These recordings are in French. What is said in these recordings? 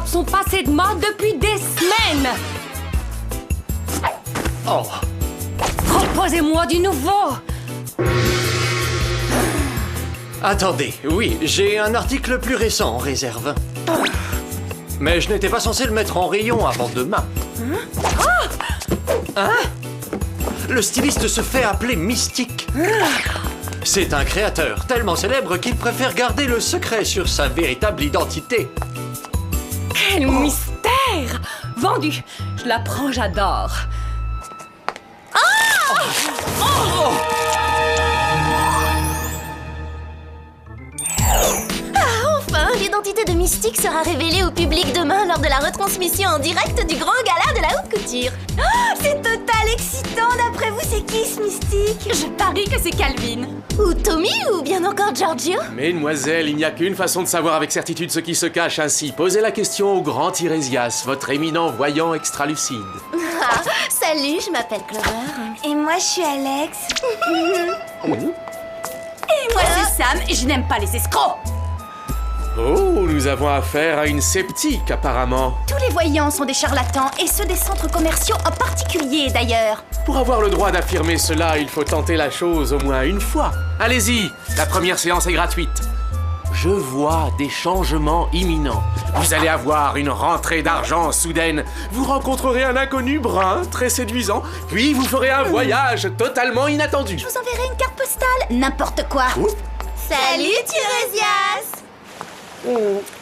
enveloppes sont passées de mode depuis des semaines. Oh. Proposez-moi du nouveau. Attendez, oui, j'ai un article plus récent en réserve. Mais je n'étais pas censé le mettre en rayon avant demain. Hein? Le styliste se fait appeler Mystique. C'est un créateur tellement célèbre qu'il préfère garder le secret sur sa véritable identité. Quel mystère! Vendu! Je la prends, j'adore. Enfin, l'identité de Mystique sera révélée au public demain lors de la retransmission en direct du grand gala de la haute couture. C'est total excitant. D'après vous, c'est qui ce Mystique? Je parie que c'est Calvin. Ou Tommy, ou bien encore Giorgio. Mesdemoiselles, il n'y a qu'une façon de savoir avec certitude ce qui se cache ainsi. Posez la question au grand Tirésias, votre éminent voyant extralucide. Ah, salut, je m'appelle Clover. Et moi, je suis Alex. Et moi, c'est Sam, et je n'aime pas les escrocs. Oh, nous avons affaire à une sceptique apparemment. Tous les voyants sont des charlatans, et ceux des centres commerciaux en particulier, d'ailleurs. Pour avoir le droit d'affirmer cela, il faut tenter la chose au moins une fois. Allez-y, la première séance est gratuite. Je vois des changements imminents. Vous allez avoir une rentrée d'argent soudaine. Vous rencontrerez un inconnu brun, très séduisant. Puis vous ferez un voyage totalement inattendu. Je vous enverrai une carte postale. N'importe quoi. Salut, Tirésias.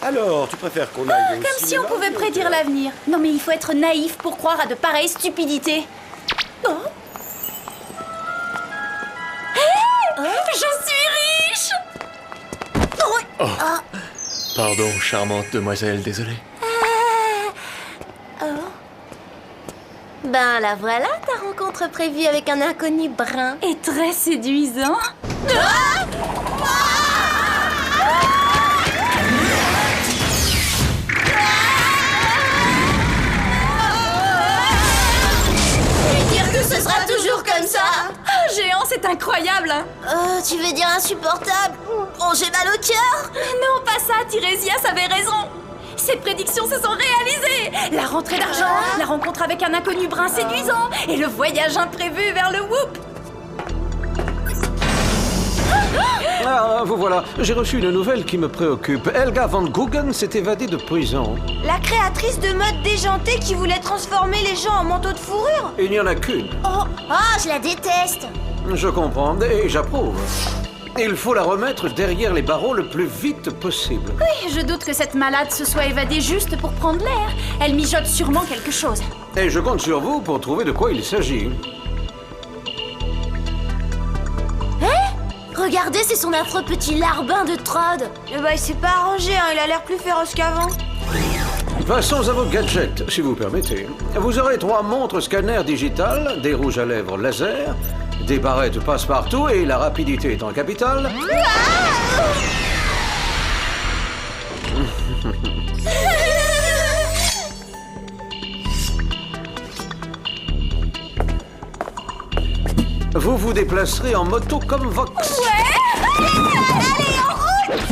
Alors, tu préfères qu'on aille au Comme si cinéma on pouvait ou prédire l'avenir. Non mais il faut être naïf pour croire à de pareilles stupidités. Je suis riche! Pardon, charmante demoiselle, désolé. Ben la voilà, ta rencontre prévue avec un inconnu brun. Et très séduisant. Dire que ce sera toujours comme ça. Ah, géant, c'est incroyable, hein? Tu veux dire insupportable? Oh, j'ai mal au cœur. Non, pas ça, Tirésias avait raison. Ses prédictions se sont réalisées. La rentrée d'argent, la rencontre avec un inconnu brun séduisant et le voyage imprévu vers le Whoop. Ah, vous voilà. J'ai reçu une nouvelle qui me préoccupe. Helga Van Guggen s'est évadée de prison. La créatrice de mode déjantée qui voulait transformer les gens en manteaux de fourrure. Il n'y en a qu'une. Oh, je la déteste. Je comprends et j'approuve. Il faut la remettre derrière les barreaux le plus vite possible. Oui, je doute que cette malade se soit évadée juste pour prendre l'air. Elle mijote sûrement quelque chose. Et je compte sur vous pour trouver de quoi il s'agit. Regardez, c'est son affreux petit larbin de Trod. Il s'est pas arrangé, hein. Il a l'air plus féroce qu'avant. Passons à vos gadgets, si vous permettez. Vous aurez 3 montres scanner digitales, des rouges à lèvres laser, des barrettes passe-partout et la rapidité étant capitale. Vous vous déplacerez en moto comme Vox. Allez, en route!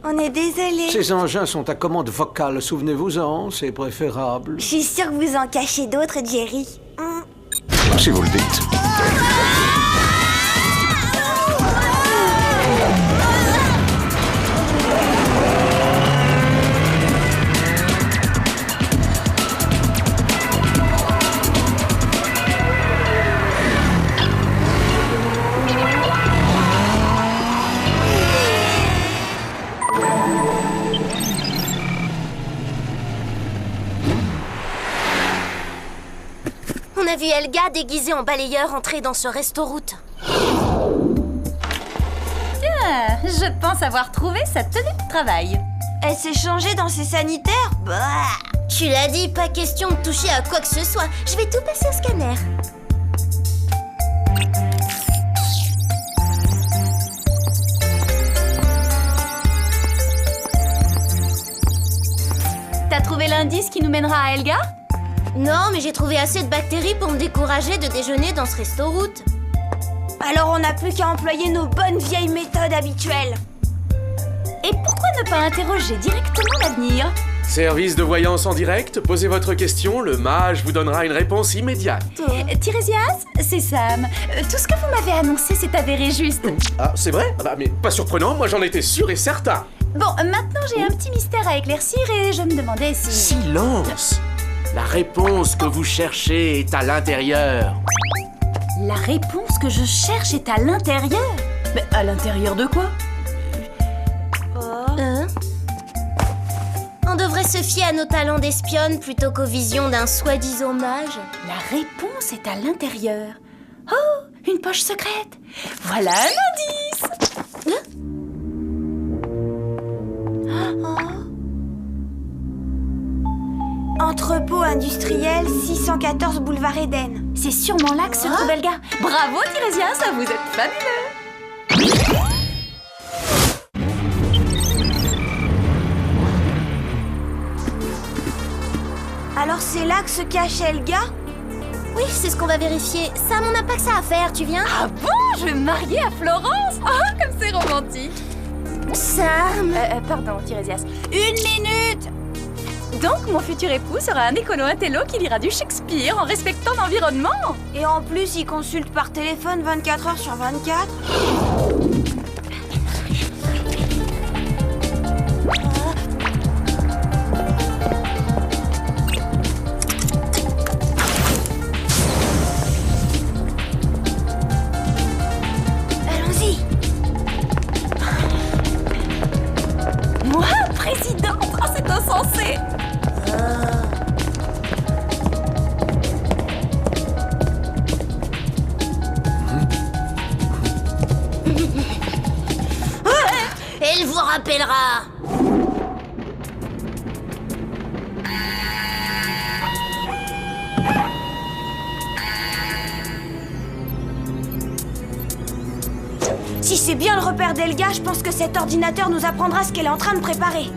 On est désolé. Ces engins sont à commande vocale, souvenez-vous-en, c'est préférable. Je suis sûre que vous en cachez d'autres, Jerry. Si vous le dites. On a vu Helga déguisée en balayeur entrer dans ce resto-route. Je pense avoir trouvé sa tenue de travail. Elle s'est changée dans ses sanitaires? Bah. Tu l'as dit, pas question de toucher à quoi que ce soit. Je vais tout passer au scanner. T'as trouvé l'indice qui nous mènera à Helga? Non, mais j'ai trouvé assez de bactéries pour me décourager de déjeuner dans ce resto-route. Alors on n'a plus qu'à employer nos bonnes vieilles méthodes habituelles. Et pourquoi ne pas interroger directement l'avenir? Service de voyance en direct, posez votre question, le mage vous donnera une réponse immédiate. Tirésias, c'est Sam. Tout ce que vous m'avez annoncé s'est avéré juste. Ah, c'est vrai? Ah bah, mais pas surprenant, moi j'en étais sûr et certain. Bon, maintenant j'ai un petit mystère à éclaircir et je me demandais si... Silence! La réponse que vous cherchez est à l'intérieur. La réponse que je cherche est à l'intérieur? Mais à l'intérieur de quoi? On devrait se fier à nos talents d'espionne plutôt qu'aux visions d'un soi-disant mage. La réponse est à l'intérieur. Oh, une poche secrète. Voilà un indice. Entrepôt industriel 614 boulevard Eden. C'est sûrement là que se trouvait le gars. Bravo Tirésias, vous êtes fabuleux. Alors c'est là que se cachait le gars? Oui, c'est ce qu'on va vérifier. Sam, on n'a pas que ça à faire, tu viens? Ah bon? Je vais me marier à Florence? Ah, comme c'est romantique. Sam! Pardon Tirésias. Une minute. Donc mon futur époux sera un écolo-intello qui lira du Shakespeare en respectant l'environnement. Et en plus il consulte par téléphone 24 heures sur 24. Allons-y. Moi, présidente? Oh, c'est insensé. Elle vous rappellera! Si c'est bien le repère d'Elga, je pense que cet ordinateur nous apprendra ce qu'elle est en train de préparer.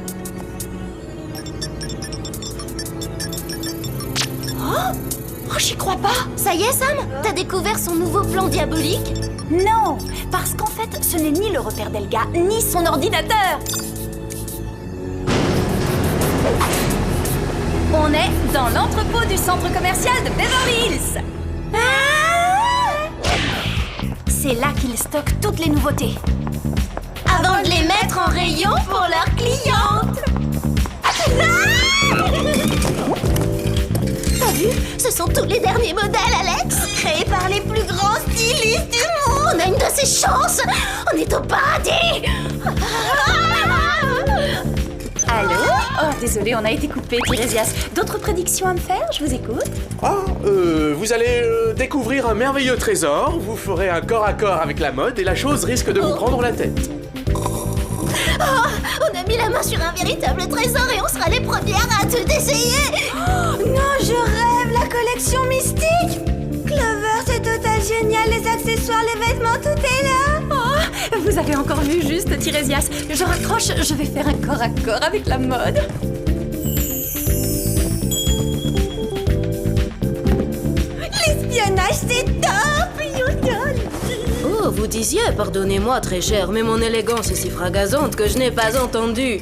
Oh, j'y crois pas. Ça y est, Sam? T'as découvert son nouveau plan diabolique? Non, parce qu'en fait, ce n'est ni le repère d'Elga, ni son ordinateur. On est dans l'entrepôt du centre commercial de Beverly Hills. C'est là qu'il stocke toutes les nouveautés. Avant de les mettre en rayon pour leurs clientes! T'as vu? Ce sont tous les derniers modèles, Alex! Créés par les plus grands stylistes du monde! On a une de ces chances! On est au paradis! Allô? Oh, désolé, on a été coupé, Tirésias. D'autres prédictions à me faire? Je vous écoute. Vous allez découvrir un merveilleux trésor, vous ferez un corps à corps avec la mode et la chose risque de vous prendre la tête. On a mis la main sur un véritable trésor et on sera les premières à tout essayer! Non, je rêve, la collection mystique! Clover, c'est total génial, les accessoires, les vêtements, tout est là! Oh, vous avez encore vu juste, Tirésias. Je raccroche, je vais faire un corps à corps avec la mode. L'espionnage, c'est top! Youdol. Oh, vous disiez, pardonnez-moi très cher, mais mon élégance est si fragazante que je n'ai pas entendu.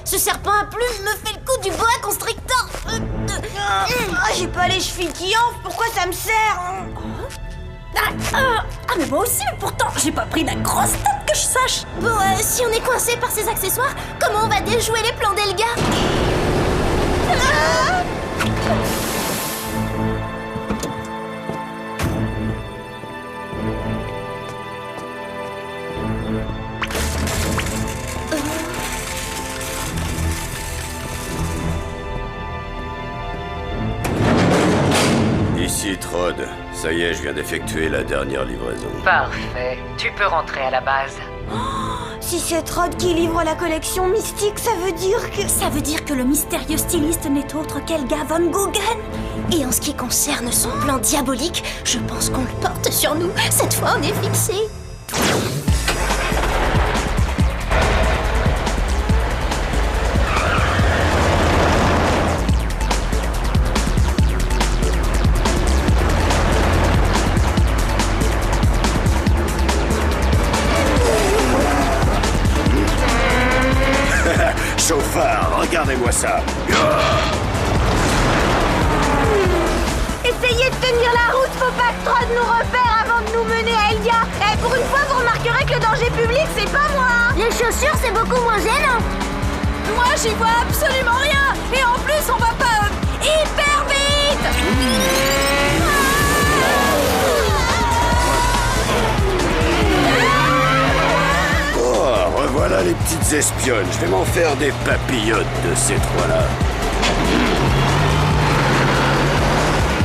Ce serpent à plumes me fait le coup du boa constrictor. J'ai pas les chevilles qui enflent, pourquoi ça me sert? Ah, mais moi aussi, mais pourtant, j'ai pas pris la grosse tête que je sache. Bon, si on est coincé par ces accessoires, comment on va déjouer les plans d'Elga? Ici, Trod. Ça y est, je viens d'effectuer la dernière livraison. Parfait. Tu peux rentrer à la base. Si c'est Trod qui livre la collection mystique, ça veut dire que... Ça veut dire que le mystérieux styliste n'est autre qu'Elga von Guggen. Et en ce qui concerne son plan diabolique, je pense qu'on le porte sur nous. Cette fois, on est fixé. Regarde-moi ça. Essayez de tenir la route, faut pas que Strahd nous repère avant de nous mener à Eldia. Et pour une fois, vous remarquerez que le danger public, c'est pas moi. Les chaussures, c'est beaucoup moins gênant. Moi, j'y vois absolument rien. Et en plus, on va pas hyper vite. Oh, revoilà les petites espionnes. Je vais m'en faire des papillotes de ces trois-là.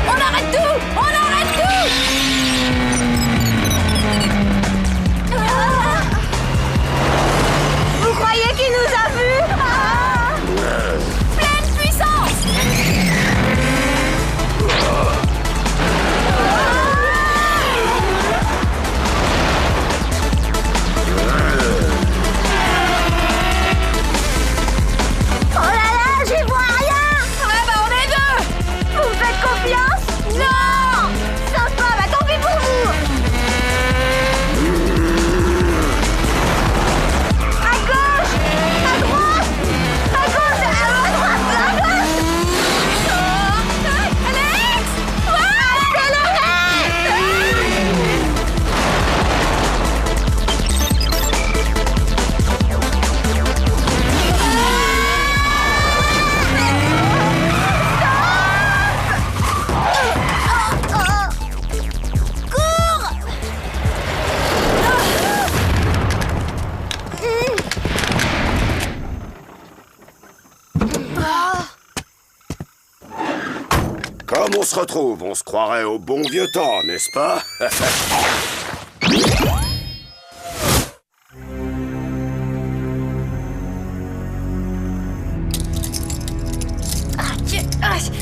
On arrête tout. On arrête tout. Vous croyez qu'il nous a vus? Pleine puissance. Oh là là, j'y vois rien. Ouais, bah on est deux. Vous me faites confiance? Non. Sympa, bah tant pis pour vous. À gauche, à droite, à gauche, à droite, à gauche. Alex. Comme on se retrouve, on se croirait au bon vieux temps, n'est-ce pas?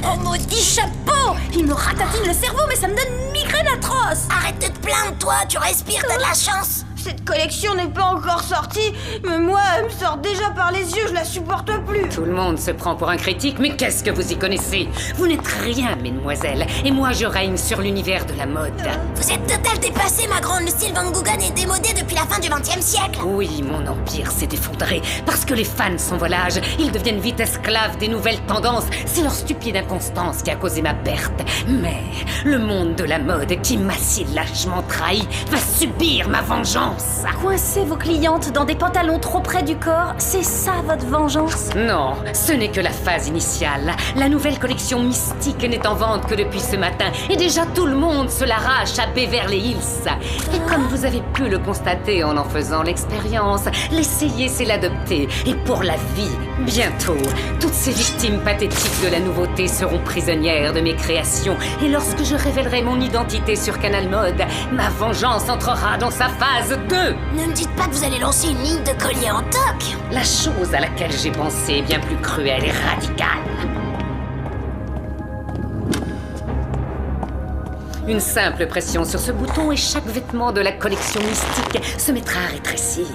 Oh, maudit chapeau. Il me ratatine le cerveau, mais ça me donne une migraine atroce. Arrête de te plaindre, toi, tu respires, t'as de la chance. Cette collection n'est pas encore sortie, mais moi, elle me sort déjà par les yeux, je la supporte plus. Tout le monde se prend pour un critique, mais qu'est-ce que vous y connaissez? Vous n'êtes rien, mesdemoiselles, et moi je règne sur l'univers de la mode. Vous êtes total dépassé, ma grande. Le style Van Gogh est démodé depuis la fin du XXe siècle. Oui, mon empire s'est effondré, parce que les fans s'envolagent, ils deviennent vite esclaves des nouvelles tendances, c'est leur stupide inconstance qui a causé ma perte. Mais le monde de la mode, qui m'a si lâchement trahi, va subir ma vengeance. Coincer vos clientes dans des pantalons trop près du corps, c'est ça votre vengeance? Non, ce n'est que la phase initiale. La nouvelle collection mystique n'est en vente que depuis ce matin, et déjà tout le monde se l'arrache à Beverly Hills. Et comme vous avez pu le constater en faisant l'expérience, l'essayer c'est l'adopter, et pour la vie. Bientôt, toutes ces victimes pathétiques de la nouveauté seront prisonnières de mes créations, et lorsque je révélerai mon identité sur Canal Mode, ma vengeance entrera dans sa phase 2. Ne me dites pas que vous allez lancer une ligne de colliers en toc. La chose à laquelle j'ai pensé est bien plus cruelle et radicale. Une simple pression sur ce bouton et chaque vêtement de la collection mystique se mettra à rétrécir.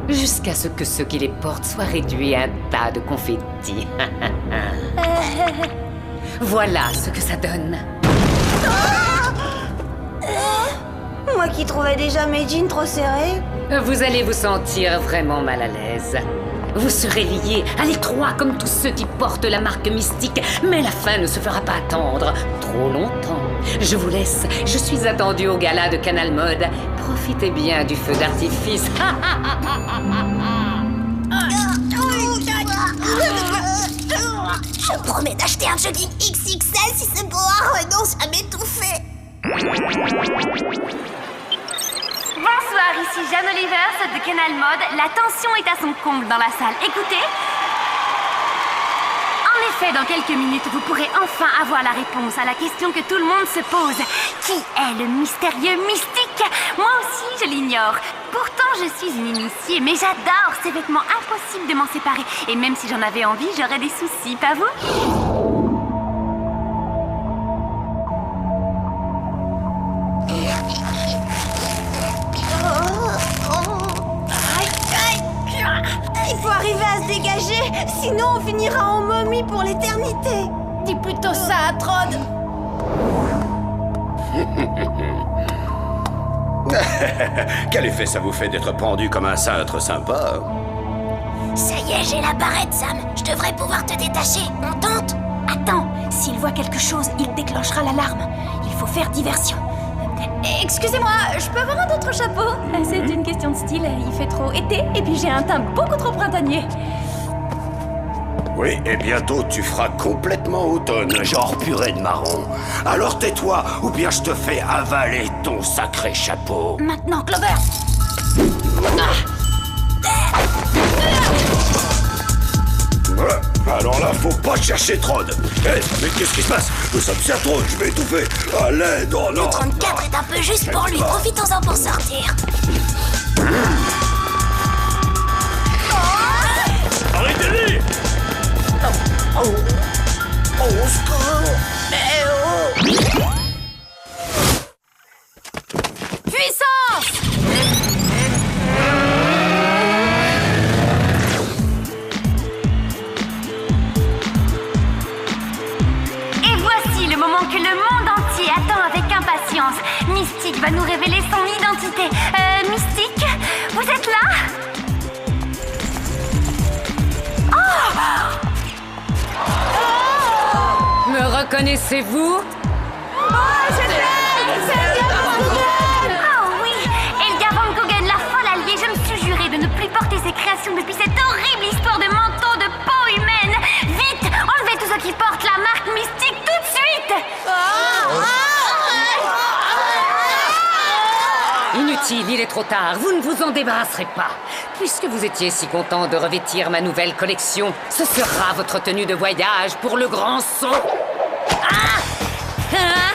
Jusqu'à ce que ceux qui les portent soient réduits à un tas de confettis. Voilà ce que ça donne. Moi qui trouvais déjà mes jeans trop serrés. Vous allez vous sentir vraiment mal à l'aise. Vous serez liés à l'étroit comme tous ceux qui portent la marque mystique, mais la fin ne se fera pas attendre trop longtemps. Je vous laisse, je suis attendue au gala de Canal Mode. Profitez bien du feu d'artifice. Je promets d'acheter un jogging XXL si ce boa renonce à m'étouffer. Bonsoir, ici Jeanne Olivers de Canal Mode. La tension est à son comble dans la salle. Écoutez. En effet, dans quelques minutes, vous pourrez enfin avoir la réponse à la question que tout le monde se pose. Qui est le mystérieux mystique? Moi aussi, je l'ignore. Pourtant, je suis une initiée, mais j'adore ces vêtements, impossible de m'en séparer. Et même si j'en avais envie, j'aurais des soucis, pas vous? Il faut arriver à se dégager, sinon on finira en momie pour l'éternité. Dis plutôt ça à Trod. Quel effet ça vous fait d'être pendu comme un cintre sympa? Ça y est, j'ai la barrette, Sam. Je devrais pouvoir te détacher. On tente? Attends, s'il voit quelque chose, il déclenchera l'alarme. Il faut faire diversion. Excusez-moi, je peux avoir un autre chapeau? C'est une question de style, il fait trop été et puis j'ai un teint beaucoup trop printanier. Oui, et bientôt tu feras complètement automne, genre purée de marron. Alors tais-toi, ou bien je te fais avaler ton sacré chapeau. Maintenant, Clover! Alors là, faut pas chercher Trône. Hé, mais qu'est-ce qui se passe? Ça me sert trop, je vais étouffer. À l'aide, oh non. Le 34 est un peu juste pour lui. Profitons-en pour sortir. Arrêtez-les! Au secours! Puissance! Et voici le moment que le monde entier attend avec impatience. Mystique va nous révéler son identité. Mystique, vous êtes là? Me reconnaissez-vous? Oh oui, Helga von Goguen, la folle alliée. Je me suis juré de ne plus porter ses créations depuis cette horrible histoire de manteau de peau humaine. Vite, enlevez tous ceux qui portent la marque Mystique tout de suite. Inutile, il est trop tard. Vous ne vous en débarrasserez pas. Puisque vous étiez si content de revêtir ma nouvelle collection, ce sera votre tenue de voyage pour le grand saut. Ah! Ah!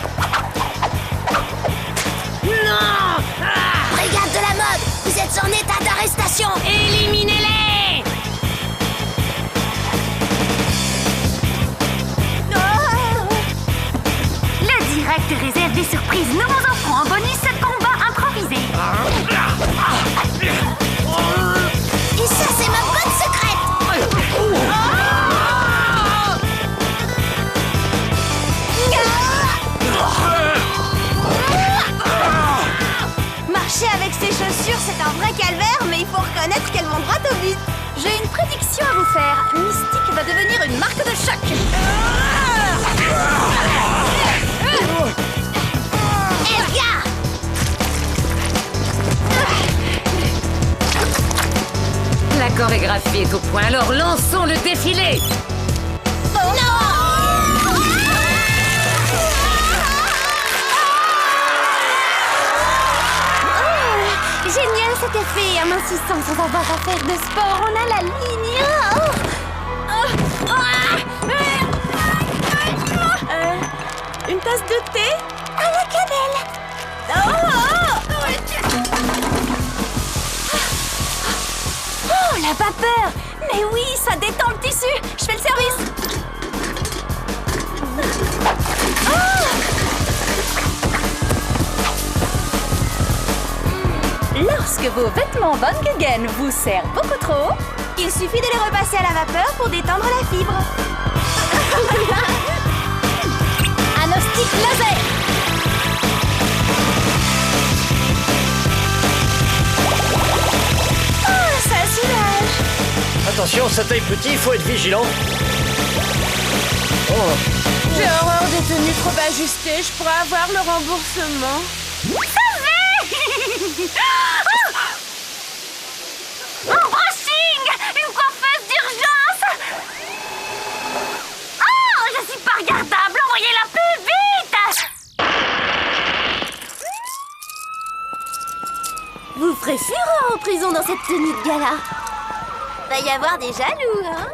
Non! Ah! Brigade de la mode, vous êtes en état d'arrestation. Éliminez-les! Le direct réserve des surprises. Nous vous offrons en bonus ce combat improvisé. Et ça, c'est ma botte secrète. Marcher avec ses chaussures, c'est un vrai calvaire, mais il faut reconnaître qu'elles vont droit au but. J'ai une prédiction à vous faire. Mystique va devenir une marque de choc. Helga! La chorégraphie est au point, alors lançons le défilé! Génial cet effet, en insistant sans avoir à faire de sport, on a la ligne. Une tasse de thé? À la cannelle. Oh, la vapeur! Mais oui, ça détend le tissu. Je fais le service. Lorsque vos vêtements Von Goguen vous servent beaucoup trop, Il suffit de les repasser à la vapeur pour détendre la fibre. Anostic laser. Oh, ça soulage. Attention, ça taille petit, il faut être vigilant. Oh. J'ai horreur des tenues trop ajustées. Je pourrais avoir le remboursement. Mon brushing! Une coiffeuse d'urgence! Oh, je suis pas regardable! Envoyez-la plus vite! Vous ferez fureur en prison dans cette tenue de gala. Va y avoir des jaloux, hein?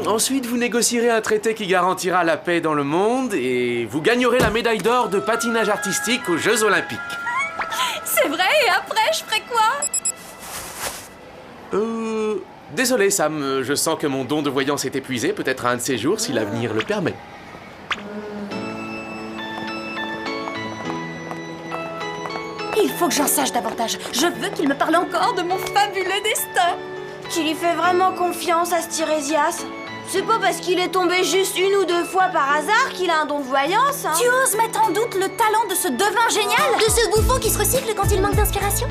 Ensuite, vous négocierez un traité qui garantira la paix dans le monde et vous gagnerez la médaille d'or de patinage artistique aux Jeux Olympiques. C'est vrai, et après, je ferai quoi? Désolé Sam, je sens que mon don de voyance est épuisé, peut-être un de ces jours si l'avenir le permet. Il faut que j'en sache davantage. Je veux qu'il me parle encore de mon fabuleux destin. Tu lui fais vraiment confiance à ce Tirésias? C'est pas parce qu'il est tombé juste une ou deux fois par hasard qu'il a un don de voyance, hein. Tu oses mettre en doute le talent de ce devin génial? De ce bouffon qui se recycle quand il manque d'inspiration?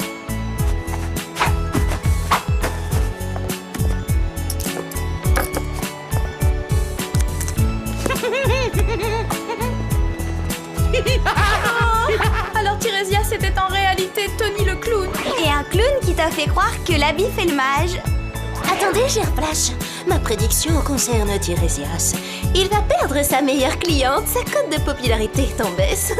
Alors Tirésia, c'était en réalité Tony le clown. Et un clown qui t'a fait croire que l'habit fait le mage. Attendez, Gerflash. Ma prédiction concerne Tirésias. Il va perdre sa meilleure cliente. Sa cote de popularité est en baisse.